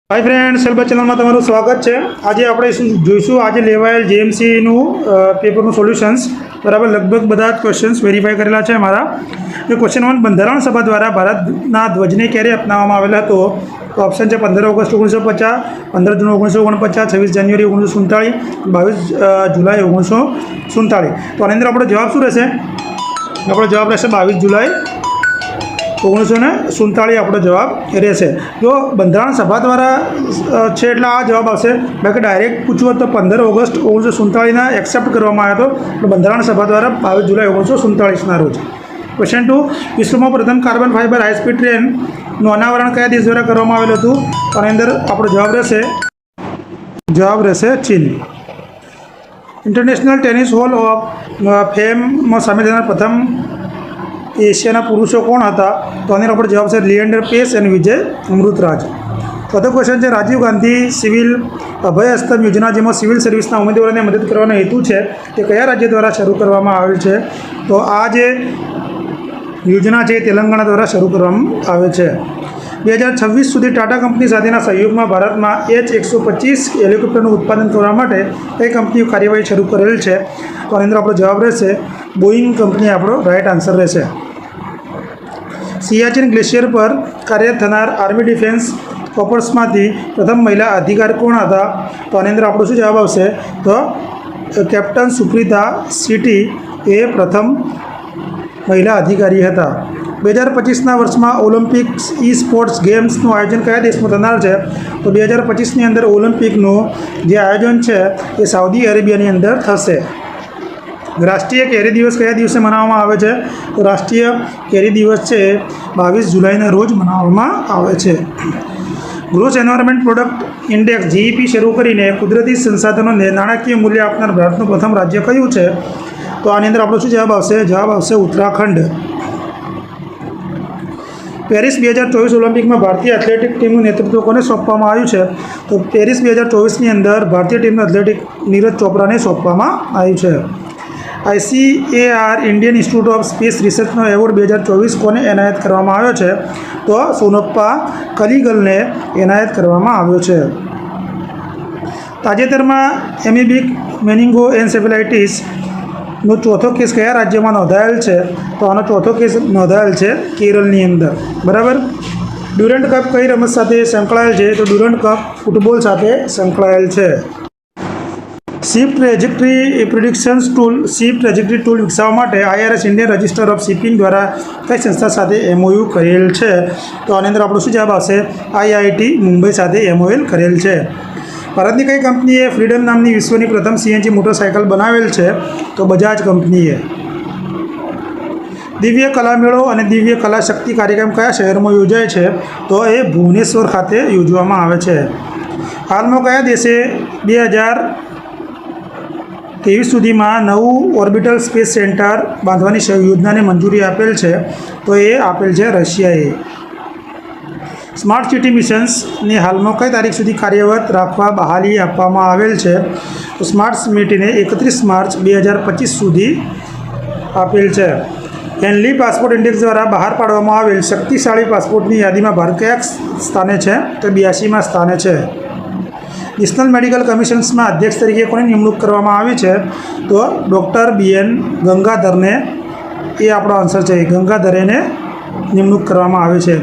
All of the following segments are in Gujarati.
हाय फ्रेंड्स, सेल्बा चैनल में तमाરું स्वागत है। आज આપણે જોઈશું આજે લેવાયેલ જેએમસી નું પેપરનું સોલ્યુશન્સ બરાબર લગભગ બધા ક્વેશ્ચન્સ વેરીફાઈ કરેલા છે અમારા। એ ક્વેશ્ચન 1 બંધારણ સભા દ્વારા ભારતના ધ્વજને ક્યારે અપનાવવામાં આવેલો હતો? તો ઓપ્શન છે 15 ઓગસ્ટ 1950, 15 જૂન 1949, 26 જાન્યુઆરી 1947, 22 જુલાઈ 1947। તો આની અંદર આપણો જવાબ શું રહેશે? આપણો જવાબ રહેશે 22 જુલાઈ 1947 આપણો જવાબ રહેશે। જો બંધારણ સભા દ્વારા છે એટલે આ જવાબ આવશે। બાકી ડાયરેક્ટ પૂછવું તો 15 ઓગસ્ટ 1947ના એક્સેપ્ટ કરવામાં આવ્યો હતો બંધારણ સભા દ્વારા 22 જુલાઈ 1947ના રોજ। ક્વેશ્ચન 2, વિશ્વમાં પ્રથમ કાર્બન ફાઇબર હાઈ સ્પીડ ટ્રેનનું અનાવરણ કયા દેશ દ્વારા કરવામાં આવેલું હતું? તો આની અંદર આપણો જવાબ રહેશે ચીન। ઇન્ટરનેશનલ ટેનિસ હોલ ઓફ ફેમમાં સામેલ થનાર પ્રથમ એશિયાના પુરુષો કોણ હતા? તો આનો આપણો જવાબ છે લિએન્ડર પેસ અને વિજય અમૃતરાજ। ચોથો ક્વેશ્ચન છે રાજીવ ગાંધી સિવિલ અભય હસ્તમ યોજના, જેમાં સિવિલ સર્વિસના ઉમેદવારોને મદદ કરવાનો હેતુ છે, તે કયા રાજ્ય દ્વારા શરૂ કરવામાં આવેલ છે? તો આ જે યોજના છે તેલંગાણા દ્વારા શરૂ કરવામાં આવે છે। 2026 સુધી ટાટા કંપની સાથેના સહયોગમાં ભારતમાં H125 હેલિકોપ્ટરનું ઉત્પાદન કરવા માટે કઈ કંપનીઓ કાર્યવાહી શરૂ કરેલ છે? તો આની અંદર આપણો જવાબ રહેશે બોઈંગ કંપની આપણો રાઇટ આન્સર રહેશે। સિયાચીન ગ્લેશિયર પર કાર્યરત થનાર આર્મી ડિફેન્સ કોર્પ્સમાંથી પ્રથમ મહિલા અધિકારી કોણ હતા? તો આની અંદર આપણો શું જવાબ આવશે? તો કેપ્ટન સુપ્રીતા સિટી એ પ્રથમ મહિલા અધિકારી હતા। 2025ના વર્ષમાં ઓલિમ્પિક્સ ઈ સ્પોર્ટ્સ ગેમ્સનું આયોજન કયા દેશમાં થનાર છે? તો 2025ની અંદર ઓલિમ્પિકનું જે આયોજન છે એ સાઉદી અરેબિયાની અંદર થશે। રાષ્ટ્રીય કેરી દિવસ કયા દિવસે મનાવવામાં આવે છે? તો રાષ્ટ્રીય કેરી દિવસ છે 22 જુલાઈના રોજ મનાવવામાં આવે છે। Gross environment product index JP શરૂ કરીને કુદરતી સંસાધનોને નાણાકીય મૂલ્ય આપનાર ભારતનું પ્રથમ રાજ્ય કયું છે? તો આની અંદર આપણો શું જવાબ આવશે? જવાબ આવશે ઉત્તરાખંડ। પેરિસ 2024 ઓલિમ્પિકમાં ભારતીય એથ્લેટિક ટીમનું નેતૃત્વ કોને સોંપવામાં આવ્યું છે? તો પેરિસ 2024ની અંદર ભારતીય ટીમનું એથ્લેટિક નીરજ ચોપરાને સોંપવામાં આવ્યું છે। ICAR Indian Institute of Space રિસર્ચનો એવોર્ડ 2024 કોને એનાયત કરવામાં આવ્યો છે? તો સોનપ્પા કલિગલને એનાયત કરવામાં આવ્યો છે। તાજેતરમાં એમિબિક મેનિંગો એન્સેફેલાઇટિસનો ચોથો કેસ કયા રાજ્યમાં નોંધાયેલ છે? તો આનો ચોથો કેસ નોંધાયેલ છે કેરળની અંદર, બરાબર। ડ્યુરન્ટ કપ કઈ રમત સાથે સંકળાયેલ છે? તો ડ્યુરન્ટ કપ ફૂટબોલ સાથે સંકળાયેલ છે। શિપ ટ્રેજેક્ટરી પ્રિડિક્શન્સ ટૂલ વિકસાવવા માટે IRS Indian register of shipping દ્વારા કઈ સંસ્થા સાથે MOU કરેલ છે? તો આની અંદર આપણો શું જવાબ આવશે? IIT મુંબઈ સાથે MOU કરેલ છે। ભારતની કઈ કંપનીએ ફ્રીડમ નામની વિશ્વની પ્રથમ CNG મોટરસાયકલ બનાવેલ છે? તો બજાજ કંપનીએ। દિવ્ય કલા મેળો અને દિવ્ય કલા શક્તિ કાર્યક્રમ કયા શહેરમાં યોજાય છે? તો એ ભુવનેશ્વર ખાતે યોજવામાં આવે છે। હાલમાં કયા દેશે 2023 સુધીમાં નવું ઓર્બિટલ સ્પેસ સેન્ટર બાંધવાની યોજનાને મંજૂરી આપેલ છે? તો એ આપેલ છે રશિયાએ। સ્માર્ટ સિટી મિશન્સને હાલમાં કઈ તારીખ સુધી કાર્યરત રાખવા બહાલી આપવામાં આવેલ છે? તો સ્માર્ટ સિટીને 31 માર્ચ 2025 સુધી આપેલ છે। હેનલી પાસપોર્ટ ઇન્ડેક્સ દ્વારા બહાર પાડવામાં આવેલ શક્તિશાળી પાસપોર્ટની યાદીમાં ભારત કયા સ્થાને છે? તો 82મા સ્થાને છે। નેશનલ મેડિકલ કમિશન્સના અધ્યક્ષ તરીકે કોની નિમણૂક કરવામાં આવી છે? તો ડૉક્ટર BN ગંગાધરને, એ આપણો આન્સર છે, ગંગાધરેને નિમણૂક કરવામાં આવે છે।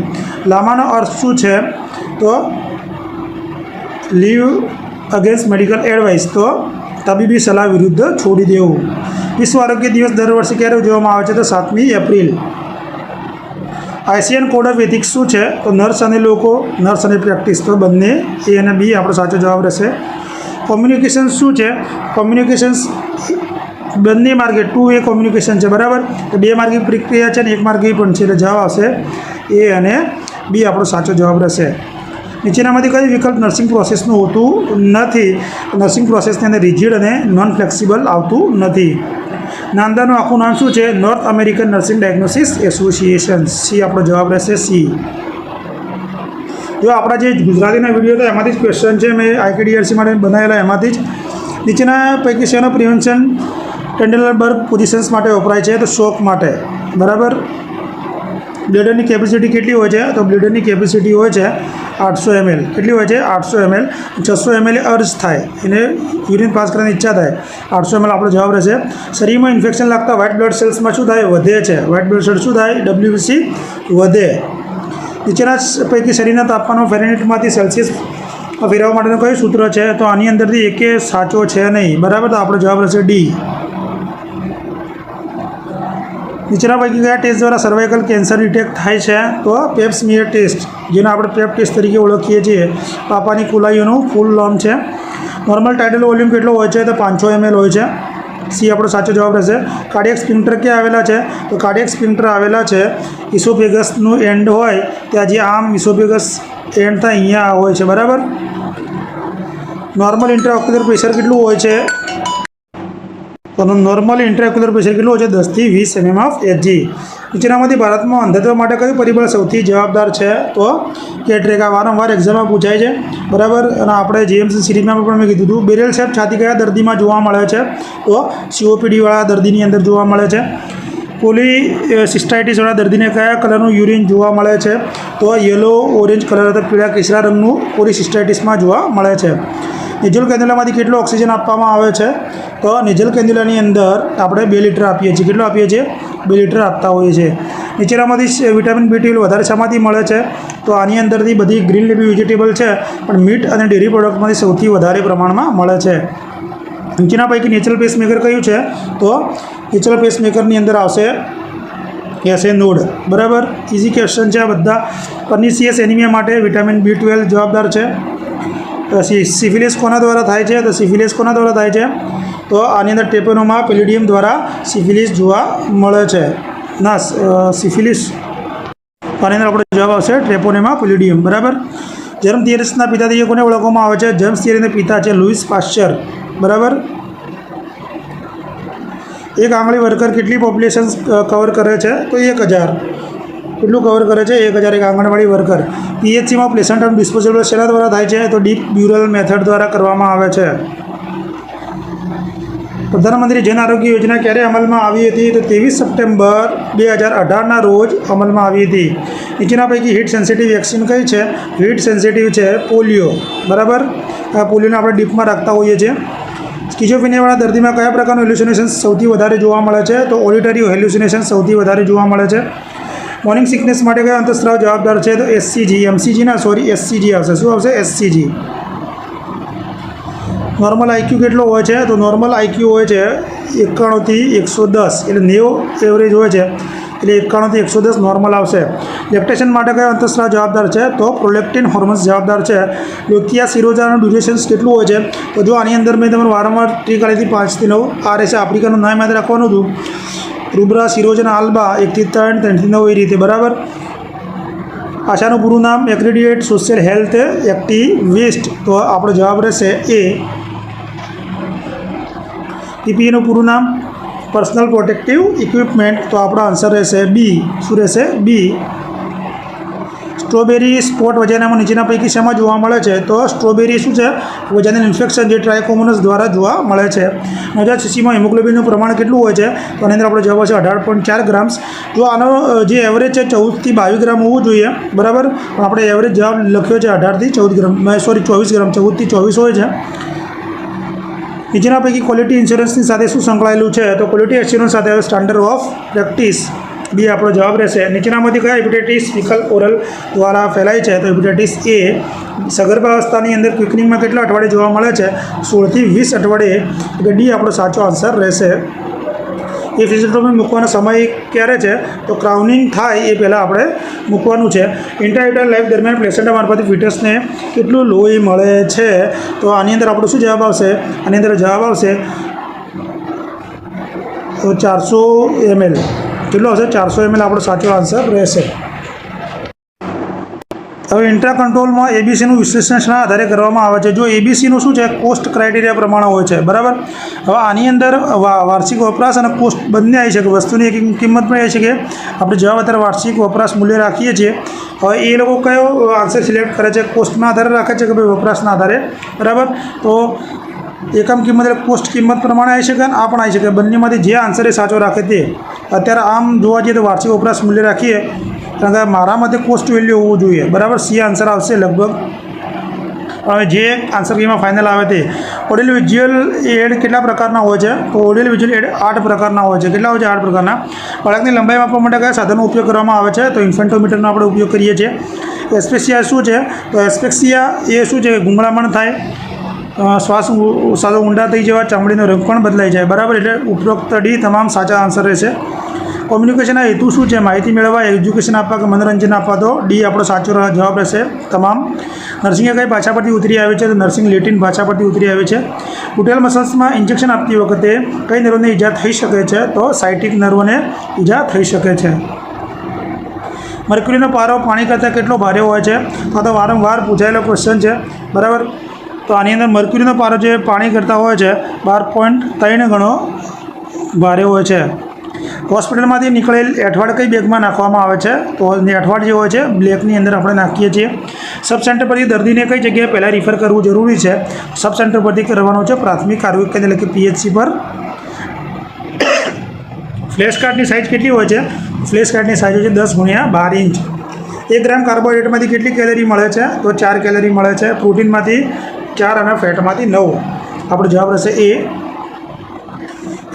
લામાનો અર્થ શું છે? તો લીવ અગેન્સ્ટ મેડિકલ એડવાઇસ, તો તબીબી સલાહ વિરુદ્ધ છોડી દેવું। વિશ્વ આરોગ્ય દિવસ દર વર્ષે ક્યારે ઉજવવામાં આવે છે? તો 7મી April. ASEAN code of ethics શું છે? તો નર્સ અને લોકો, નર્સ અને પ્રેક્ટિસ, તો બંને A અને B આપણો સાચો જવાબ રહેશે। કોમ્યુનિકેશન શું છે? કોમ્યુનિકેશન્સ બંને માર્ગે 2A કોમ્યુનિકેશન છે, બરાબર। તો 2 માર્ગી પ્રક્રિયા છે અને 1 માર્ગી પણ છે, એટલે જવાબ આવશે A અને B આપણો સાચો જવાબ રહેશે। નીચેનામાંથી કઈ વિકલ્પ નર્સિંગ પ્રોસેસનું હોતું નથી? નર્સિંગ પ્રોસેસની અંદર રિજિડ અને નોન ફ્લેક્સિબલ આવતું નથી। નાંદાનું આખું નામ શું છે? North American nursing diagnosis association, C આપણો જવાબ રહેશે C। જો આપણા જે ગુજરાતીના વિડીયો હતા એમાંથી જ ક્વેશ્ચન છે, મેં IKDRC માટે બનાવેલા એમાંથી જ નીચેના પૈકી શેનો પ્રિવેન્શન ટેન્ડલબર્ગ પોઝિશન્સ માટે વપરાય છે? તો શોક માટે, બરાબર। બ્લેડરની કેપેસિટી કેટલી હોય છે? તો બ્લેડરની કેપેસિટી હોય છે 800 ml. કેટલી હોય છે? 800 ml. 600 ml એ અર્જ થાય, એને યુરિન પાસ કરવાની ઈચ્છા થાય. 800 ml આપણો જવાબ રહેશે. શરીરમાં ઇન્ફેક્શન લાગતા વ્હાઇટ બ્લડ સેલ્સમાં શું થાય? વધે છે. વ્હાઇટ બ્લડ સેલ શું થાય? WBC વધે. નીચેના પૈકી શરીરના તાપમાનમાં ફેરનહીટમાંથી સેલ્સિયસ ફેરવવા માટેનું કયું સૂત્ર છે? તો આની અંદરથી એકે સાચો છે નહીં. બરાબર, તો આપણો જવાબ રહેશે ડી. નીચેના પૈકી કયા ટેસ્ટ દ્વારા સર્વાઇકલ કેન્સર ડિટેક્ટ થાય છે? તો પેપ સ્મિયર ટેસ્ટ, જેને આપણે પેપ ટેસ્ટ તરીકે ઓળખીએ છીએ. પાપાની કુલાઈઓનું ફૂલ નામ છે. નોર્મલ ટાઇડલ વોલ્યુમ કેટલો હોય છે? તો 500 ml હોય છે. સી આપણો સાચો જવાબ રહેશે. કાર્ડિયક સ્પિન્ક્ટર ક્યાં આવેલા છે? તો કાર્ડિયક સ્પિન્ક્ટર આવેલા છે ઇસોફેગસનું એન્ડ હોય ત્યાં, જે આમ ઇસોફેગસ એન્ડ થાય અહીંયા હોય છે. બરાબર. નોર્મલ ઇન્ટ્રાઓક્યુલર પ્રેશર કેટલું હોય છે? તો નોર્મલ ઇન્ટ્રાઓક્યુલર પ્રેશર કેટલું હોય છે? 10 થી 20 mm of Hg. નીચેનામાંથી ભારતમાં અંધત્વ માટે કયું પરિબળ સૌથી જવાબદાર છે? તો કેટરેક. આ વારંવાર એક્ઝામમાં પૂછાય છે. બરાબર. અને આપણે જીએમસી સિરીઝમાં પણ મેં કીધું હતું. બેરલ શેપ છાતી કયા દર્દીમાં જોવા મળે છે? તો COPD-વાળા દર્દીની અંદર જોવા મળે છે. પોલીસિસ્ટાઇટિસવાળા દર્દીને કયા કલરનું યુરિન જોવા મળે છે? તો યલો, ઓરેન્જ કલર અથવા પીળા કેસરા રંગનું પોલીસિસ્ટાઇટિસમાં જોવા મળે છે. નેઝલ કેન્દ્યુલામાંથી કેટલો ઓક્સિજન આપવામાં આવે છે? તો નેઝલ કેન્દ્યુલાની અંદર આપણે 2 લીટર આપીએ છીએ. કેટલો આપીએ છીએ? 2 લીટર આપતા હોઈએ છીએ. નીચેનામાંથી વિટામિન B12 વધારે શામાંથી મળે છે? તો આની અંદરથી બધી ગ્રીન લીફી વેજીટેબલ છે, પણ મીટ અને ડેરી પ્રોડક્ટમાંથી સૌથી વધારે પ્રમાણમાં મળે છે. નીચેના પૈકી નેચરલ પેસમેકર કયું છે? તો નેચરલ પેસમેકરની અંદર આવશે એસે નોડ. બરાબર. ઇઝી ક્વેશ્ચન છે આ બધા. પર્નિશિયસ એનિમિયા માટે વિટામિન B12 જવાબદાર છે. સિફિલિસ કોના દ્વારા થાય છે? તો સિફિલિસ કોના દ્વારા થાય છે? તો આની અંદર ટેપેનોમા પેલિડિયમ દ્વારા સિફિલિસ જોવા મળે છે. ના, સિફિલિસ. આની અંદર આપણો જવાબ આવશે ટ્રેપોનેમા પેલિડિયમ. બરાબર. જર્મ થિયરીસના પિતા તરીકે કોને ઓળખવામાં આવે છે? જેમ્સ થિયરીના પિતા છે લુઈસ પાશ્ચર. બરાબર. એક આંગળી વર્કર કેટલી પોપ્યુલેશન કવર કરે છે? તો 1000. કેટલું કવર કરે છે? 1000 એક આંગણવાડી વર્કર. PHCમાં પ્લેસન્ટ ડિસ્પોઝેબલ શેના દ્વારા થાય છે? તો ડીપ બ્યુરલ મેથડ દ્વારા કરવામાં આવે છે. પ્રધાનમંત્રી જન આરોગ્ય યોજના ક્યારે અમલમાં આવી હતી? તો 23 સપ્ટેમ્બર 2018ના રોજ અમલમાં આવી હતી. નીચેના પૈકી હીટ સેન્સિટિવ વેક્સિન કઈ છે? હીટ સેન્સિટિવ છે પોલિયો. બરાબર. આ પોલિયોને આપણે ડીપમાં રાખતા હોઈએ છીએ. સ્કિઝોફ્રેનિયાવાળા દર્દીમાં કયા પ્રકારનું હેલ્યુસિનેશન સૌથી વધારે જોવા મળે છે? તો ઓડિટરી હેલ્યુસિનેશન સૌથી વધારે જોવા મળે છે. મોર્નિંગ સિકનેસ માટે કયો અંતઃસ્રાવ જવાબદાર છે? તો SCG. MCG ના, સોરી, SCG આવશે. શું આવશે? SCG. નોર્મલ IQ કેટલો હોય છે? તો નોર્મલ IQ હોય છે 91 થી 110, એટલે 90 એવરેજ હોય છે, એટલે 91 થી 110 નોર્મલ આવશે. લેક્ટેશન માટે કયો અંતઃસ્રાવ જવાબદાર છે? તો પ્રોલેક્ટિન હોર્મોન્સ જવાબદાર છે. લોકિયા સિરોજાનું ડ્યુરેશન કેટલું હોય છે? તો જો આની અંદર મેં તમને વારંવાર ટ્રીક આલી હતી 5 થી 9. આ રહેશે. આફ્રિકાનું નામ યાદ રાખવાનું હતું. રૂબ્રા સિરોજના આલ્બા 1 થી 3, 3 થી 9 એ રીતે. બરાબર. આશાનું પૂરું નામ એક્રેડિએટ સોશિયલ હેલ્થ એક્ટિવિસ્ટ. તો આપણો જવાબ રહેશે એ. PPEનું પૂરું નામ પર્સનલ પ્રોટેક્ટિવ ઇક્વિપમેન્ટ. તો આપણો આન્સર રહેશે બી. શું રહેશે? બી. સ્ટ્રોબેરી સ્પોટ વજાનામાં નીચેના પૈકી શેમાં જોવા મળે છે? તો સ્ટ્રોબેરી શું છે? વજાનલ ઇન્ફેક્શન જે ટ્રાયકોમોનસ દ્વારા જોવા મળે છે. નવજાત શિશુમાં હિમોગ્લોબિનનું પ્રમાણ કેટલું હોય છે? તો આની અંદર આપણો જવાબ છે 18.4 ગ્રામ્સ. જો આનો જે એવરેજ છે 14 થી 22 ગ્રામ હોવું જોઈએ. બરાબર. પણ આપણે એવરેજ જવાબ લખ્યો છે 18 થી 14 ગ્રામ, સોરી 24 ગ્રામ. 14 થી 24 હોય છે. નીચેના પૈકી ક્વોલિટી ઇન્સ્યોરન્સની સાથે શું સંકળાયેલું છે? તો ક્વોલિટી એશ્યોરન્સ સાથે સ્ટાન્ડર્ડ ઓફ પ્રેક્ટિસ. બી આપણો જવાબ રહેશે. નીચેનામાંથી કયા હેપેટાઇટિસ ફિકલ ઓરલ દ્વારા ફેલાય છે? તો હેપેટાઇટિસ એ. સગર્ભાવસ્થાની અંદર ક્વિકનિંગમાં કેટલા અઠવાડિયે જોવા મળે છે? 16 થી 20 અઠવાડિયે. એટલે ડી આપણો સાચો આન્સર રહેશે. એ ફિઝિયોથેરાપી મૂકવાનો સમય ક્યારે છે? તો ક્રાઉનિંગ થાય એ પહેલાં આપણે મૂકવાનું છે. ઇન્ટ્રાયુટરલ લાઈફ દરમિયાન પ્લેસેન્ટા મારફતે ફિટસને કેટલું લોહી મળે છે? તો આની અંદર આપણો શું જવાબ આવશે? આની અંદર જવાબ આવશે 400 ml. કેટલો આવશે? 400 ml આપણો સાચો આન્સર રહેશે. હવે ઇન્ટ્રા કંટ્રોલમાં ABCનું વિશ્લેષણ શેના આધારે કરવામાં આવે છે? જો ABCનું શું છે? કોસ્ટ ક્રાઇટેરિયા પ્રમાણે હોય છે. બરાબર. હવે આની અંદર વાર્ષિક વપરાશ અને કોસ્ટ બંને આવી શકે. વસ્તુની એક કિંમત પણ આવી શકે. આપણે જવાબ અત્યારે વાર્ષિક વપરાશ મૂલ્ય રાખીએ છીએ. હવે એ લોકો કયો આન્સર સિલેક્ટ કરે છે? કોસ્ટના આધારે રાખે છે કે ભાઈ વપરાશના આધારે? બરાબર. તો એકમ કિંમત એટલે કોસ્ટ કિંમત પ્રમાણે આવી શકે અને આ પણ આવી શકે. બંનેમાંથી જે આન્સર એ સાચો રાખે તે. અત્યારે આમ જોવા જઈએ તો વાર્ષિક વપરાશ મૂલ્ય રાખીએ કારણ કે મારા મતે કોસ્ટ વેલ્યુ હોવું જોઈએ, બરાબર. સી આન્સર આવશે લગભગ. હવે જે આન્સર કીમાં ફાઇનલ આવે તે ઓડિયો વિઝ્યુઅલ એડ કેટલા પ્રકારના હોય છે? તો ઓડિયો વિઝ્યુઅલ એડ 8 પ્રકારના હોય છે. કેટલા હોય છે? 8 પ્રકારના. બાળકની લંબાઈ માપવા માટે કયા સાધનનો ઉપયોગ કરવામાં આવે છે? તો ઇન્ફેન્ટોમીટરનો આપણે ઉપયોગ કરીએ છીએ. એસ્પેક્સિયા શું છે? તો એસ્પેક્સિયા એ શું છે? ગુંગળામણ થાય, શ્વાસ સાદો ઊંડા થઈ જવા, ચામડીનો રંગ પણ બદલાઈ જાય, બરાબર. એટલે ઉપરોક્ત ડી તમામ સાચા આન્સર રહેશે. કોમ્યુનિકેશનના હેતુ શું છે? માહિતી મેળવવા, એજ્યુકેશન આપવા કે મનોરંજન આપવા? તો ડી આપણો સાચો જવાબ રહેશે તમામ. નર્સિંગ એ કઈ ભાષા પરથી ઉતરી આવે છે? તો નર્સિંગ લેટિન ભાષા પરથી ઉતરી આવે છે. ગ્લુટેલ મસલ્સમાં ઇન્જેક્શન આપતી વખતે કઈ નર્વને ઈજા થઈ શકે છે? તો સાયટિક નર્વને ઈજા થઈ શકે છે. મર્ક્યુરીનો પારો પાણી કરતાં કેટલો ભારે હોય છે? તો વારંવાર પૂછાયેલો ક્વેશ્ચન છે, બરાબર. તો આની અંદર મર્ક્યુરીનો પારો જે પાણી કરતાં હોય છે 12.3 ગણો ભારે હોય છે. હોસ્પિટલમાંથી નીકળેલ એઠવાડ કઈ બેગમાં નાખવામાં આવે છે? તો એઠવાડ જે હોય છે બ્લેકની અંદર આપણે નાખીએ છીએ. સબ સેન્ટર પરથી દર્દીને કઈ જગ્યાએ પહેલાં રિફર કરવું જરૂરી છે? સબ સેન્ટર પરથી કરવાનું છે પ્રાથમિક આરોગ્ય કેન્દ્ર એટલે કે PHC પર. ફ્લેશ કાર્ડની સાઇઝ કેટલી હોય છે? ફ્લેશ કાર્ડની સાઇઝ હોય છે 10 × 12 ઇંચ. 1 ગ્રામ કાર્બોહાઈડ્રેટમાંથી કેટલી કેલરી મળે છે? તો 4 કેલરી મળે છે. પ્રોટીનમાંથી 4 અને ફેટમાંથી 9. આપણો જવાબ રહેશે એ.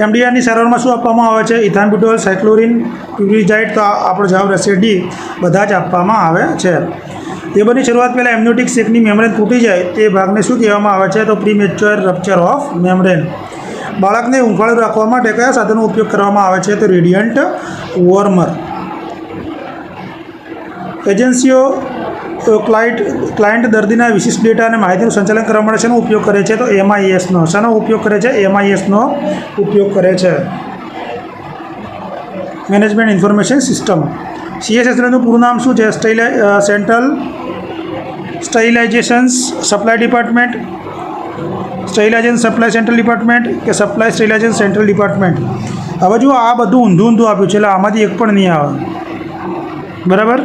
MDRની સારવારમાં શું આપવામાં આવે છે? ઇથાનબ્યુટોલ, સાયક્લોરિન, પ્યુરિજાઇડ. તો આપણો જવાબ રહેશે ડી, બધા જ આપવામાં આવે છે. લેબરની શરૂઆત પહેલાં એમ્નિયોટિક સેકની મેમ્બ્રેન તૂટી જાય તે ભાગને શું કહેવામાં આવે છે? તો પ્રીમેચ્યોર રપ્ચર ઓફ મેમ્બ્રેન. બાળકને હૂંફાળું રાખવા માટે કયા સાધનનો ઉપયોગ કરવામાં આવે છે? તો રેડિયન્ટ વોર્મર. એજન્સીઓ ક્લાયન્ટ દર્દીના વિશિષ્ટ ડેટા અને માહિતીનું સંચાલન કરવા માટે શેનો ઉપયોગ કરે છે? તો MISનો. શાનો ઉપયોગ કરે છે? MISનો ઉપયોગ કરે છે. Management information system. CSSનું પૂરું નામ શું છે? Central sterilizations supply department, sterilization supply central department કે સપ્લાય સ્ટરીલાઇઝેશન સેન્ટ્રલ ડિપાર્ટમેન્ટ? હવે જુઓ, આ બધું ઊંધું આપ્યું છે એટલે આમાંથી એક પણ નહીં આવે, બરાબર.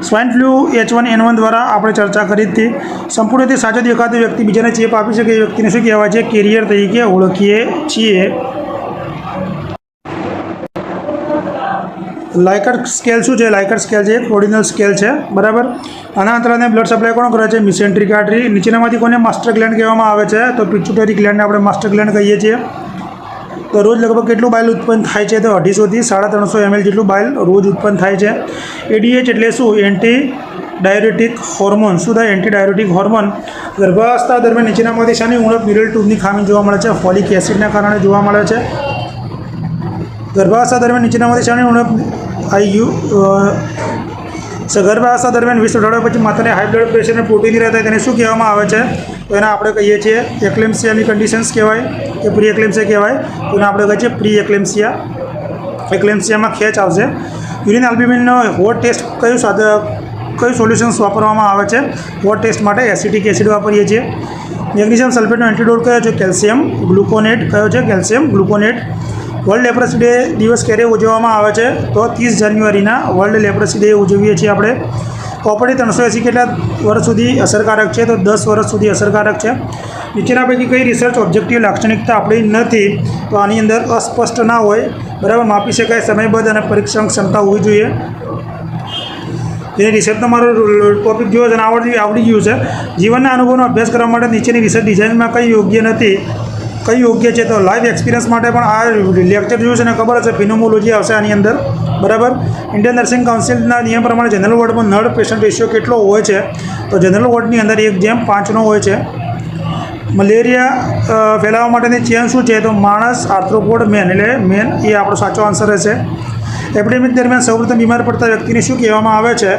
સ્વાઇન ફ્લૂ H1N1 દ્વારા આપણે ચર્ચા કરી હતી. સંપૂર્ણ રીતે સાચો દેખાતો વ્યક્તિ બીજાને ચેપ આપી શકે એ વ્યક્તિને શું કહેવાય છે? કેરિયર તરીકે ઓળખીએ છીએ. લાઇકર્ટ સ્કેલ શું છે? લાઇકર્ટ સ્કેલ છે એક ઓર્ડિનલ સ્કેલ છે, બરાબર. આના અંતરાને બ્લડ સપ્લાય કોણ કરે છે? મિસેન્ટ્રિક આર્ટરી. નીચેનામાંથી કોને માસ્ટર ગ્લેન્ડ કહેવામાં આવે છે? તો પિટ્યુટરી ગ્લેન્ડને આપણે માસ્ટર ગ્લેન્ડ કહીએ છીએ. તો રોજ લગભગ કેટલું બાઇલ ઉત્પન્ન થાય છે? તો 250 થી 350 ml જેટલું બાઇલ રોજ ઉત્પન્ન થાય છે. ADH એટલે શું? Anti diuretic hormone. શું થાય? Anti diuretic hormone. ગર્ભાવસ્થા દરમિયાન નીચેનામાંથી શાની ઉણપ ન્યુરલ ટ્યુબની ખામી જોવા મળે છે? ફોલિક એસિડના કારણે જોવા મળે છે. ગર્ભાવસ્થા દરમિયાન નીચેનામાંથી શાની ઉણપ ગર્ભાવસ્થા દરમિયાન 20 અઠવાડિયા પછી માતાને હાઈ બ્લડ પ્રેશર અને પ્રોટીન રહેતા તેને શું કહેવામાં આવે છે? તો એને આપણે કહીએ છીએ એક્લેમ્સિયાની કન્ડિશન્સ કહેવાય કે પ્રી એક્લેમ્સિયા કહેવાય. તો એને આપણે કહીએ છીએ પ્રી એક્લેમ્સિયા. એક્લેમ્સિયામાં ખેંચ આવશે. યુરિન આલ્બ્યુમિનનો હોટ ટેસ્ટ કયું સોલ્યુશન્સ વાપરવામાં આવે છે? હોટ ટેસ્ટ માટે એસિટિક એસિડ વાપરીએ છીએ. મેગ્નેશિયમ સલ્ફેટનો એન્ટીડોટ કયો છે? કેલ્શિયમ ગ્લુકોનેટ. કયો છે? કેલ્શિયમ ગ્લુકોનેટ. વર્લ્ડ લેપ્રસી ડે દિવસ ક્યારે ઉજવવામાં આવે છે? તો 30 જાન્યુઆરીના વર્લ્ડ લેપ્રસી ડે ઉજવીએ છીએ આપણે. કોપરટી 380 કેટલા વર્ષ સુધી અસરકારક છે? તો 10 વર્ષ સુધી અસરકારક છે. નીચેના પૈકી કઈ રિસર્ચ ઓબ્જેક્ટિવ લાક્ષણિકતા આપણી નથી? તો આની અંદર અસ્પષ્ટ ના હોય, બરાબર. માપી શકાય, સમયબદ્ધ અને પરીક્ષણ ક્ષમતા હોવી જોઈએ. જેની રિસર્ચનો મારો ટોપિક જોયો છે અને આવડી ગયું છે. જીવનના અનુભવનો અભ્યાસ કરવા માટે નીચેની રિસર્ચ ડિઝાઇનમાં કઈ યોગ્ય નથી? કઈ યોગ્ય છે? તો લાઈફ એક્સપિરિયન્સ માટે પણ આ લેક્ચર જોયું છે ને ખબર હશે. ફિનોમોલોજી આવશે આની અંદર, બરાબર. ઇન્ડિયન નર્સિંગ કાઉન્સિલના નિયમ પ્રમાણે જનરલ વોર્ડમાં નળ પેશન્ટ રેશિયો કેટલો હોય છે? તો જનરલ વોર્ડની અંદર 1:5 હોય છે. મલેરિયા ફેલાવવા માટેની ચેન શું છે? તો માણસ, આર્થ્રોપોડ, મેન. એટલે મેન એ આપણો સાચો આન્સર રહેશે. એપિડેમિક દરમિયાન સૌપ્રથમ બીમાર પડતા વ્યક્તિને શું કહેવામાં આવે છે?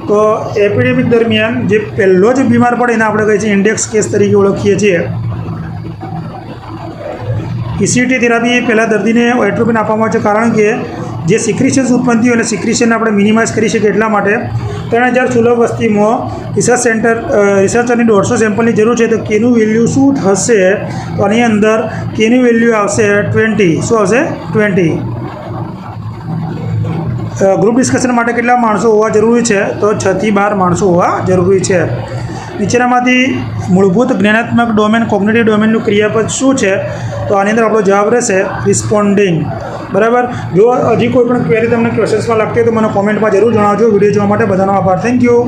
તો એપિડેમિક દરમિયાન જે પહેલો જ બીમાર પડે એને આપણે કહીએ છીએ ઇન્ડેક્સ કેસ તરીકે ઓળખીએ છીએ. ECT થેરાપી પહેલાં દર્દીને એટ્રોપિન આપવામાં આવે છે કારણ કે જે સિક્રિશન્સ ઉત્પન્ન થયું અને સિક્રિશનને આપણે મિનિમાઇઝ કરી શકીએ એટલા માટે. 3000 સુલભ વસ્તીમાં રિસર્ચરની 150 સેમ્પલની જરૂર છે. તો કેનું વેલ્યુ શું થશે? તો આની અંદર કેનું વેલ્યુ આવશે 20. શું આવશે? 20. ગ્રુપ ડિસ્કશન માટે કેટલા માણસો હોવા જરૂરી છે? તો 6 થી 12 માણસો હોવા જરૂરી છે. નીચેનામાંથી મૂળભૂત જ્ઞાનાત્મક ડોમેન કોગ્નિટિવ ડોમેનનું ક્રિયાપદ શું છે? તો આની અંદર આપણો જવાબ રહેશે રિસ્પોન્ડિંગ. બરાબર. જો હજી કોઈ પણ ક્વેરી તમને ક્વેશ્ચન્સમાં લાગતી હોય તો મને કોમેન્ટમાં જરૂર જણાવજો. વિડીયો જોવા માટે બધાનો આભાર. Thank you.